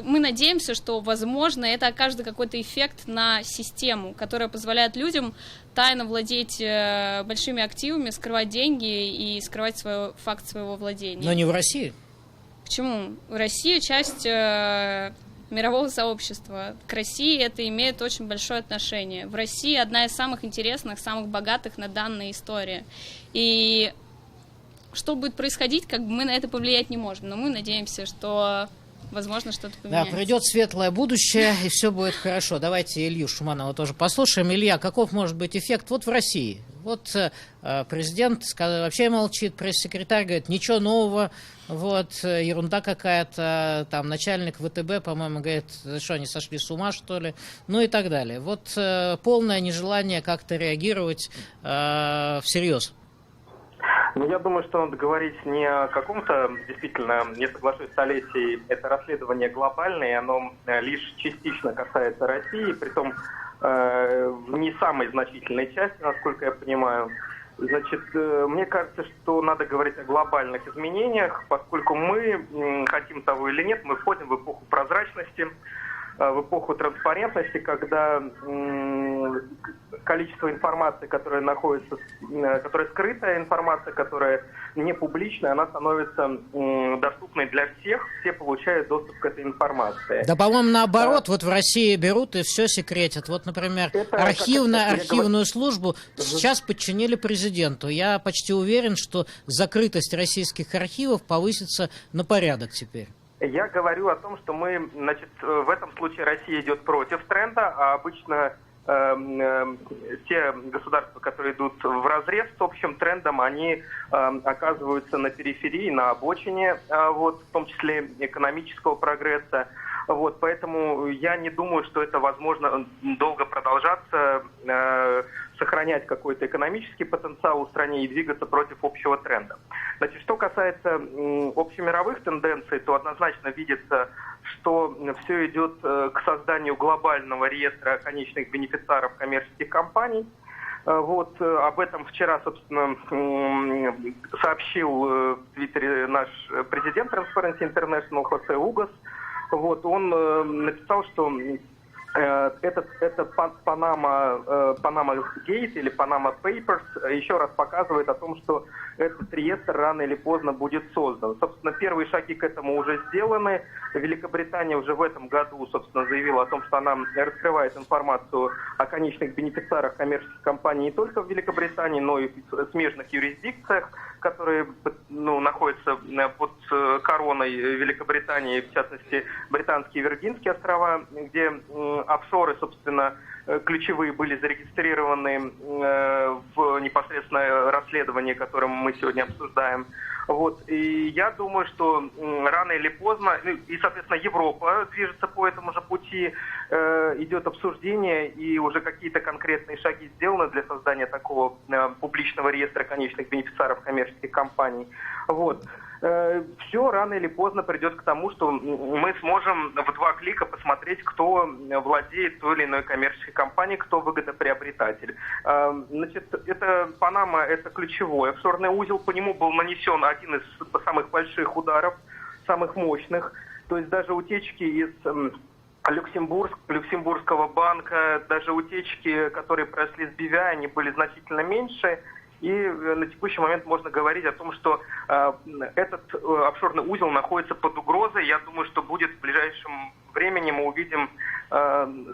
мы надеемся, что, возможно, это окажет какой-то эффект на систему, которая позволяет людям тайно владеть большими активами, скрывать деньги и скрывать факт своего владения. Но не в России. Почему? В России часть мирового сообщества. К России это имеет очень большое отношение. В России одна из самых интересных, самых богатых на данная история. И что будет происходить, мы на это повлиять не можем. Но мы надеемся, что, возможно, что-то поменяется. Да, придет светлое будущее, и все будет хорошо. Давайте Илью Шуманова тоже послушаем. Илья, каков может быть эффект в России? Президент вообще молчит, пресс-секретарь говорит, ничего нового, ерунда какая-то, там начальник ВТБ, по-моему, говорит, что они сошли с ума, что ли, и так далее. Полное нежелание как-то реагировать всерьез. Я думаю, что надо говорить не о каком-то, действительно, не соглашусь с Олесей, это расследование глобальное, и оно лишь частично касается России, притом в не самой значительной части, насколько я понимаю. Мне кажется, что надо говорить о глобальных изменениях, поскольку мы, хотим того или нет, мы входим в эпоху прозрачности, в эпоху транспарентности, когда количество информации, которая находится, которая скрытая информация, которая не публичная, она становится доступной для всех, все получают доступ к этой информации. Да, по-моему, наоборот, в России берут и все секретят. Например, архивную службу сейчас подчинили президенту. Я почти уверен, что закрытость российских архивов повысится на порядок теперь. Я говорю о том, что мы, в этом случае Россия идет против тренда, а обычно те государства, которые идут вразрез с общим трендом, они оказываются на периферии, на обочине, в том числе экономического прогресса. Поэтому я не думаю, что это возможно долго продолжаться, сохранять какой-то экономический потенциал в стране и двигаться против общего тренда. Что касается общемировых тенденций, то однозначно видится, что все идет к созданию глобального реестра конечных бенефициаров коммерческих компаний. Вот, об этом вчера, собственно, сообщил в Твиттере наш президент Transparency International Хосе Угас. Вот, он написал, что это Panama Gate или Panama Papers еще раз показывает о том, что этот реестр рано или поздно будет создан. Собственно, первые шаги к этому уже сделаны. Великобритания уже в этом году, собственно, заявила о том, что она раскрывает информацию о конечных бенефициарах коммерческих компаний не только в Великобритании, но и в смежных юрисдикциях, которые находятся под короной Великобритании, в частности, Британские Виргинские острова, где офшоры, собственно, ключевые были зарегистрированы в непосредственное расследование, которое мы сегодня обсуждаем. Вот. И я думаю, что рано или поздно, и, соответственно, Европа движется по этому же пути, идет обсуждение, и уже какие-то конкретные шаги сделаны для создания такого публичного реестра конечных бенефициаров коммерческих компаний. Вот. Все рано или поздно придет к тому, что мы сможем в 2 клика посмотреть, кто владеет той или иной коммерческой компанией, кто выгодоприобретатель. Значит, это Панама, это ключевой офшорный узел, по нему был нанесен один из самых больших ударов, самых мощных. То есть даже утечки из Люксембургского банка, даже утечки, которые прошли с BVI, они были значительно меньше. И на текущий момент можно говорить о том, что этот офшорный узел находится под угрозой. Я думаю, что будет в ближайшем времени мы увидим,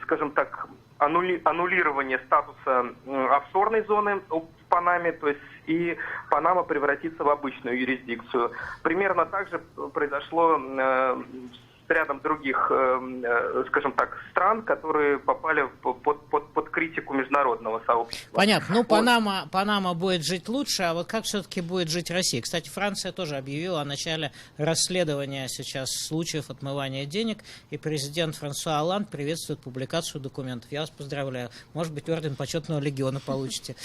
скажем так, аннулирование статуса офшорной зоны в Панаме, то есть и Панама превратится в обычную юрисдикцию. Примерно так же произошло с рядом других, скажем так, стран, которые попали под критику международного сообщества. Понятно. Ну, Панама будет жить лучше, а вот как все-таки будет жить Россия? Кстати, Франция тоже объявила о начале расследования сейчас случаев отмывания денег, и президент Франсуа Олланд приветствует публикацию документов. Я вас поздравляю. Может быть, орден почетного легиона получите.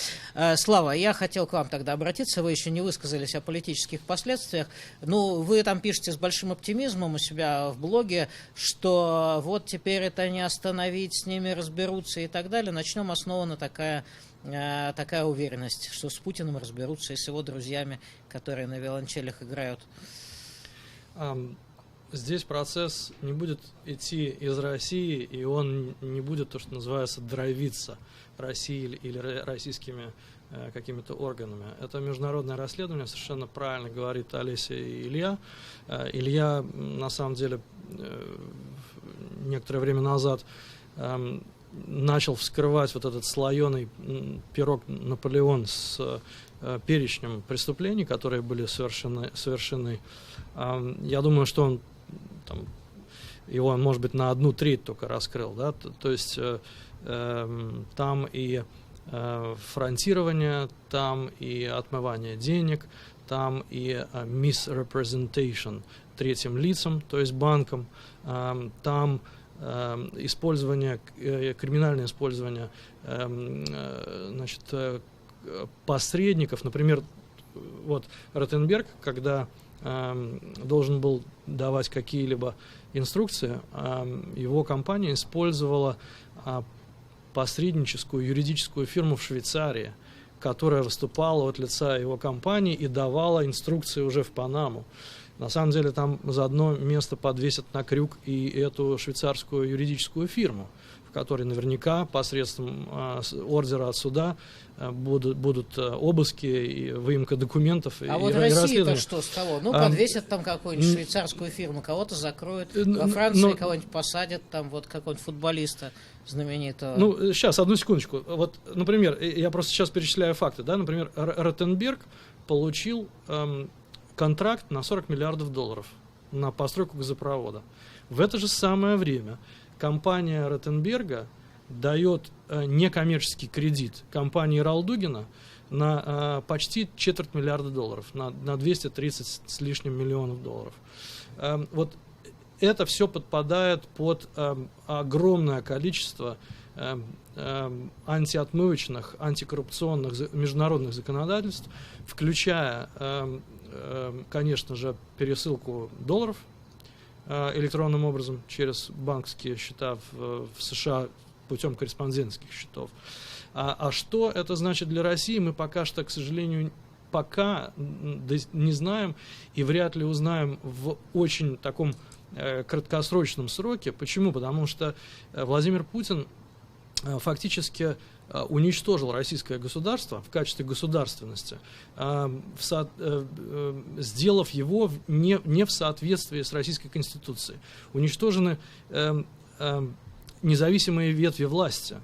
Слава, я хотел к вам тогда обратиться. Вы еще не высказались о политических последствиях. Ну, вы там пишете с большим оптимизмом у себя в блоге, что вот теперь это не остановить, с ними разберутся и так далее. На чем основана такая уверенность, что с Путиным разберутся и с его друзьями, которые на виолончелях играют? Здесь процесс не будет идти из России, и он не будет, то, что называется, драйвиться Россией или российскими какими-то органами. Это международное расследование, совершенно правильно говорит Олеся и Илья. Илья, на самом деле, некоторое время назад начал вскрывать вот этот слоеный пирог Наполеон с перечнем преступлений, которые были совершены. Я думаю, что он его, может быть, на 1/3 только раскрыл, да? То есть там и фронтирование, там и отмывание денег, там и misrepresentation третьим лицам, то есть банкам, там использование, криминальное использование посредников. Например, вот Ротенберг, когда должен был давать какие-либо инструкции, его компания использовала посредническую юридическую фирму в Швейцарии, которая выступала от лица его компании и давала инструкции уже в Панаму. На самом деле там за одно место подвесят на крюк и эту швейцарскую юридическую фирму, в которой наверняка посредством ордера от суда будут обыски и выемка документов. А вот Россия-то что с того? Ну, подвесят там какую-нибудь швейцарскую фирму, кого-то закроют, во Франции кого-нибудь посадят, там вот какого-нибудь футболиста знаменитого. Ну, сейчас, одну секундочку. Вот, например, я просто сейчас перечисляю факты, да, например, Ротенберг получил контракт на $40 миллиардов на постройку газопровода. В это же самое время компания Ротенберга дает некоммерческий кредит компании Ралдугина на почти $250 миллиарда, на 230 с лишним миллионов долларов. Вот это все подпадает под огромное количество антиотмывочных, антикоррупционных международных законодательств, включая, конечно же, пересылку долларов, электронным образом через банковские счета в США путем корреспондентских счетов. А что это значит для России, мы пока что, к сожалению, не знаем и вряд ли узнаем в очень таком краткосрочном сроке. Почему? Потому что Владимир Путин фактически уничтожил российское государство в качестве государственности, сделав его не в соответствии с Российской Конституцией. Уничтожены независимые ветви власти.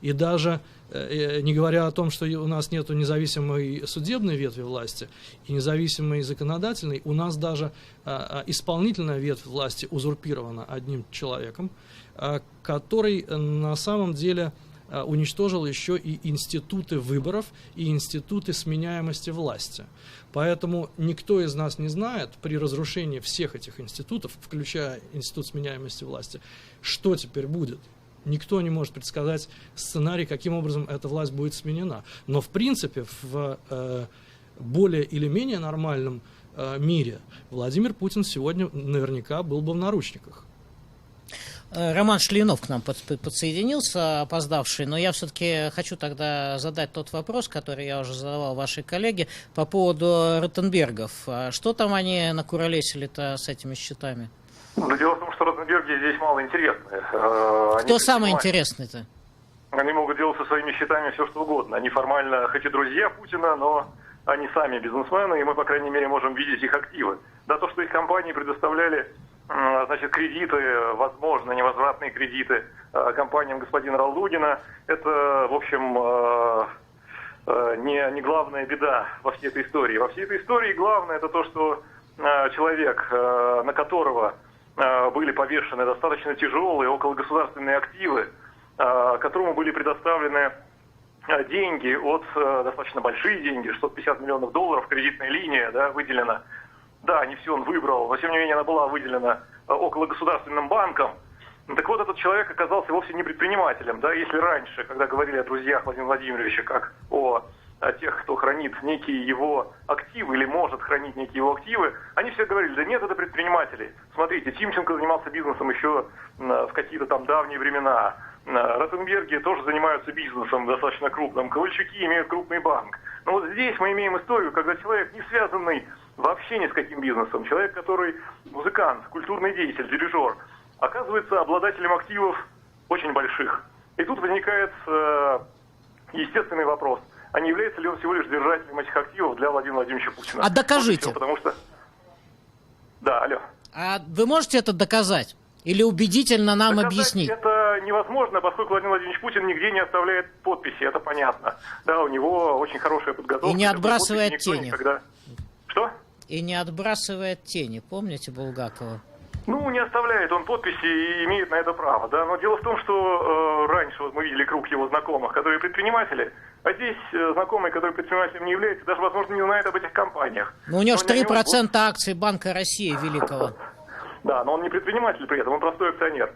И даже не говоря о том, что у нас нет независимой судебной ветви власти и независимой законодательной, у нас даже исполнительная ветвь власти узурпирована одним человеком, который на самом деле уничтожил еще и институты выборов и институты сменяемости власти. Поэтому никто из нас не знает при разрушении всех этих институтов, включая институт сменяемости власти, что теперь будет. Никто не может предсказать сценарий, каким образом эта власть будет сменена. Но в принципе в более или менее нормальном мире Владимир Путин сегодня наверняка был бы в наручниках. Роман Шлинов к нам подсоединился, опоздавший, но я все-таки хочу тогда задать тот вопрос, который я уже задавал вашей коллеге по поводу Ротенбергов. Что там они накуролесили-то с этими счетами? Ну, дело в том, что Ротенберги здесь мало интересны. Кто самый интересный-то? Они могут делать со своими счетами все, что угодно. Они формально хоть и друзья Путина, но они сами бизнесмены, и мы, по крайней мере, можем видеть их активы. Да, то, что их компании предоставляли кредиты, возможно, невозвратные кредиты компаниям господина Ралдугина, это, в общем, не главная беда во всей этой истории. Во всей этой истории главное это то, что человек, на которого были повешены достаточно тяжелые окологосударственные активы, которому были предоставлены деньги достаточно большие деньги, 650 миллионов долларов, кредитная линия, да, выделена. Да, не все он выбрал, но тем не менее она была выделена окологосударственным банком. Так вот, этот человек оказался вовсе не предпринимателем. Да? Если раньше, когда говорили о друзьях Владимира Владимировича, как о тех, кто хранит некие его активы или может хранить некие его активы, они все говорили, да нет, это предприниматели. Смотрите, Тимченко занимался бизнесом еще в какие-то там давние времена. Ротенберги тоже занимаются бизнесом достаточно крупным. Ковальчуки имеют крупный банк. Но вот здесь мы имеем историю, когда человек, не связанный вообще ни с каким бизнесом, человек, который музыкант, культурный деятель, дирижер, оказывается обладателем активов очень больших. И тут возникает естественный вопрос. А не является ли он всего лишь держателем этих активов для Владимира Владимировича Путина? А докажите. Потому что... Да, алло. А вы можете это доказать? Или убедительно нам доказать объяснить? Это невозможно, поскольку Владимир Владимирович Путин нигде не оставляет подписи, это понятно. Да, у него очень хорошая подготовка. И не отбрасывает тени. Никогда... Что? И не отбрасывает тени, помните Булгакова? Ну, не оставляет он подписи и имеет на это право, да. Но дело в том, что раньше вот мы видели круг его знакомых, которые предприниматели, а здесь знакомые, которые предпринимателем не являются, даже, возможно, не знают об этих компаниях. Но у него же 3% акций Банка России великого. Да, но он не предприниматель при этом, он простой акционер.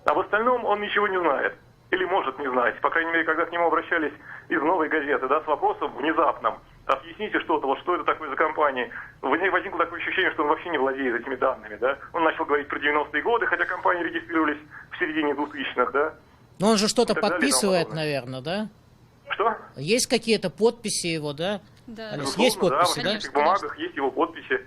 А в остальном он ничего не знает. Или может не знать. По крайней мере, когда к нему обращались из «Новой газеты», да, с вопросом внезапным. Объясните что-то, вот что это такое за компания. Возникло такое ощущение, что он вообще не владеет этими данными, да. Он начал говорить про 90-е годы, хотя компании регистрировались в середине 2000-х, да. Но он же что-то подписывает, наверное, да? Что? Есть какие-то подписи его, да? Да. Есть подписи, да? В этих бумагах есть его подписи.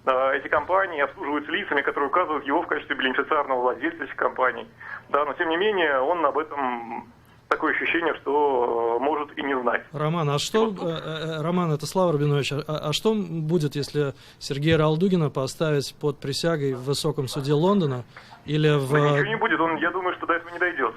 Эти компании обслуживаются лицами, которые указывают его в качестве бенефициарного владельца этих компаний. Да, но тем не менее он об этом... Такое ощущение, что может и не знать. Роман, Роман, это Слава Рубинович, а что будет, если Сергея Ралдугина поставить под присягой в Высоком суде Лондона или в... Да ничего не будет, я думаю, что до этого не дойдет.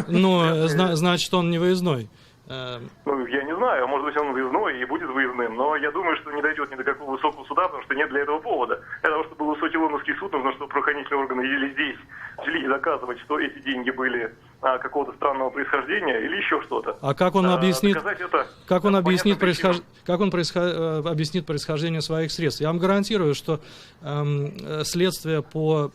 Ну, значит, он не выездной. Ну, я не знаю, может быть, он выездной и будет выездным, но я думаю, что не дойдет ни до какого высокого суда, потому что нет для этого повода. Для того, чтобы был высокий лондонский суд, нужно, чтобы правоохранительные органы или здесь взялись доказывать, что эти деньги были какого-то странного происхождения или еще что-то. А как он объяснит, объяснит происхождение своих средств? Я вам гарантирую, что следствие по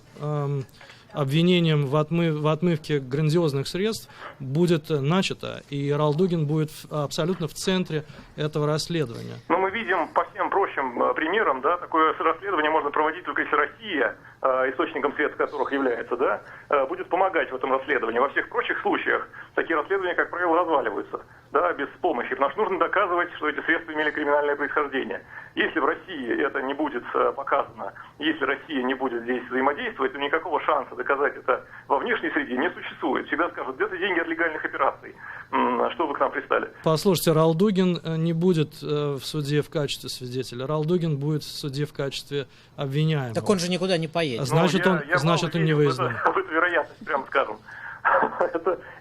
обвинением в отмывке грандиозных средств будет начато, и Ралдугин будет абсолютно в центре этого расследования. Но мы видим по всем прочим примерам, да, такое расследование можно проводить только если Россия источником средств которых является, да, будет помогать в этом расследовании. Во всех прочих случаях такие расследования, как правило, разваливаются, да, без помощи, потому что нужно доказывать, что эти средства имели криминальное происхождение. Если в России это не будет показано, если Россия не будет здесь взаимодействовать, то никакого шанса доказать это во внешней среде не существует. Всегда скажут, где-то деньги от легальных операций, что вы к нам пристали. Послушайте, Ралдугин не будет в суде в качестве свидетеля. Ралдугин будет в суде в качестве обвиняемого. Так он же никуда не поедет. Значит, он не выездной. В эту вероятность, прямо скажем.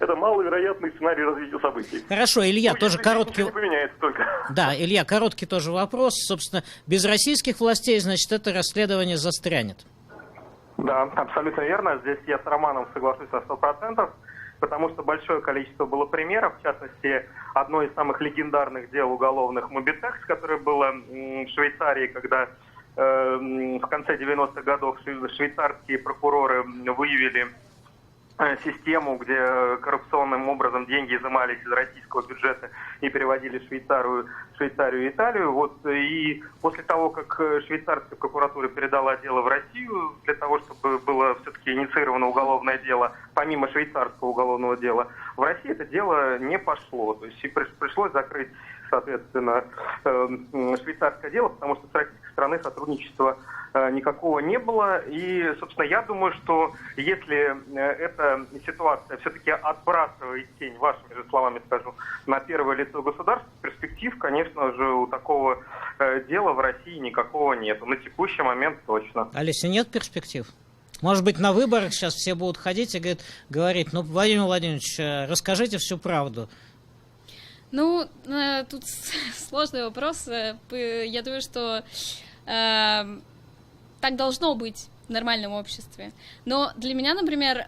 Это маловероятный сценарий развития событий. Хорошо, Илья, тоже короткий... Не поменяется только. Да, Илья, короткий тоже вопрос. Собственно, без российских властей, значит, это расследование застрянет. Да, абсолютно верно. Здесь я с Романом соглашусь на 100%, потому что большое количество было примеров. В частности, одно из самых легендарных дел уголовных Мобитекс, которое было в Швейцарии, когда в конце 90-х годов швейцарские прокуроры выявили систему, где коррупционным образом деньги изымались из российского бюджета и переводили в Швейцарию и Италию. Вот, и после того, как швейцарская прокуратура передала дело в Россию, для того, чтобы было все-таки инициировано уголовное дело, помимо швейцарского уголовного дела, в России это дело не пошло. То есть пришлось закрыть, соответственно, швейцарское дело, потому что с российской стороны сотрудничества никакого не было. И, собственно, я думаю, что если эта ситуация все-таки отбрасывает тень, вашими же словами скажу, на первое лицо государства, перспектив, конечно же, у такого дела в России никакого нет. На текущий момент точно. Олеся, нет перспектив? Может быть, на выборах сейчас все будут ходить и говорить, ну, Владимир Владимирович, расскажите всю правду. Ну, тут сложный вопрос. Я думаю, что так должно быть в нормальном обществе. Но для меня, например,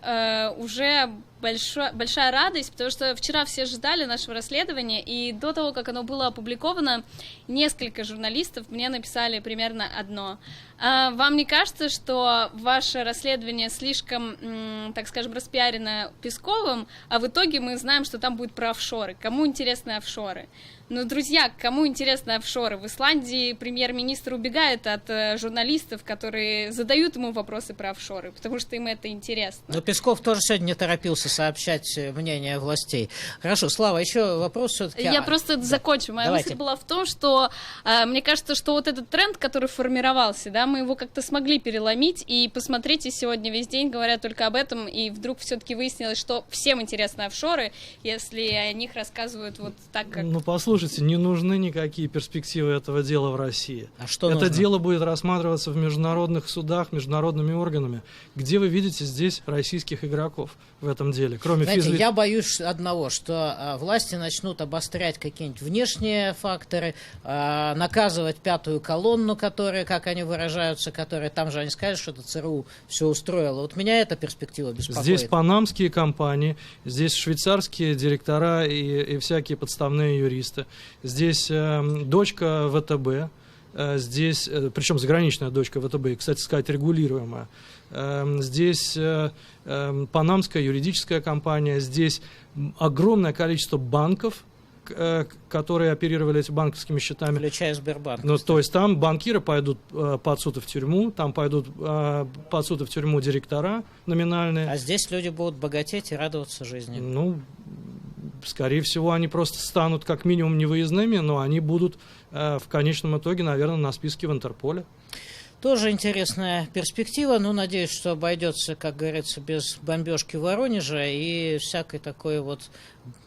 уже большая радость, потому что вчера все ждали нашего расследования, и до того, как оно было опубликовано, несколько журналистов мне написали примерно одно. Вам не кажется, что ваше расследование слишком, так скажем, распиарено Песковым, а в итоге мы знаем, что там будет про офшоры? Кому интересны офшоры? Ну, друзья, кому интересны офшоры? В Исландии премьер-министр убегает от журналистов, которые задают ему вопросы про офшоры, потому что им это интересно. Но Песков тоже сегодня не торопился сообщать мнение властей. Хорошо, Слава, еще вопрос все-таки. Я просто закончу. Моя мысль была в том, что мне кажется, что вот этот тренд, который формировался, да, мы его как-то смогли переломить, и посмотрите, сегодня весь день говорят только об этом, и вдруг все-таки выяснилось, что всем интересны офшоры, если о них рассказывают вот так, как... Ну, послушайте, не нужны никакие перспективы этого дела в России. А что это нужно? дело будет рассматриваться в международных судах, международными органами. Где вы видите здесь российских игроков в этом деле? Кроме я боюсь одного, что власти начнут обострять какие-нибудь внешние факторы, наказывать пятую колонну, которая, как они выражаются, которая, там же они скажут, что это ЦРУ все устроило. Вот меня эта перспектива беспокоит. Здесь панамские компании, здесь швейцарские директора и всякие подставные юристы. Здесь дочка ВТБ, здесь, причем заграничная дочка ВТБ, и, кстати сказать, регулируемая. Здесь панамская юридическая компания, здесь огромное количество банков, которые оперировали этими банковскими счетами. Включая Сбербанк. Ну, то есть там банкиры пойдут под суд и в тюрьму, там пойдут под суд и в тюрьму директора номинальные. А здесь люди будут богатеть и радоваться жизни. Ну, скорее всего, они просто станут как минимум невыездными, но они будут в конечном итоге, наверное, на списке в Интерполе. Тоже интересная перспектива, но надеюсь, что обойдется, как говорится, без бомбежки Воронежа и всякой такой вот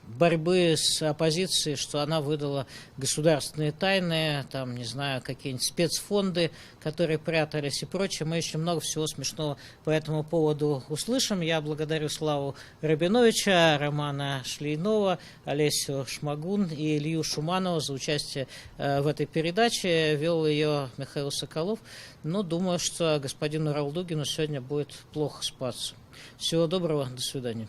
борьбы с оппозицией, что она выдала государственные тайны, там, не знаю, какие-нибудь спецфонды, которые прятались и прочее. Мы еще много всего смешного по этому поводу услышим. Я благодарю Славу Рабиновича, Романа Шлейнова, Олесю Шмагун и Илью Шуманова за участие в этой передаче. Вел ее Михаил Соколов. Но думаю, что господину Ралдугину сегодня будет плохо спаться. Всего доброго, до свидания.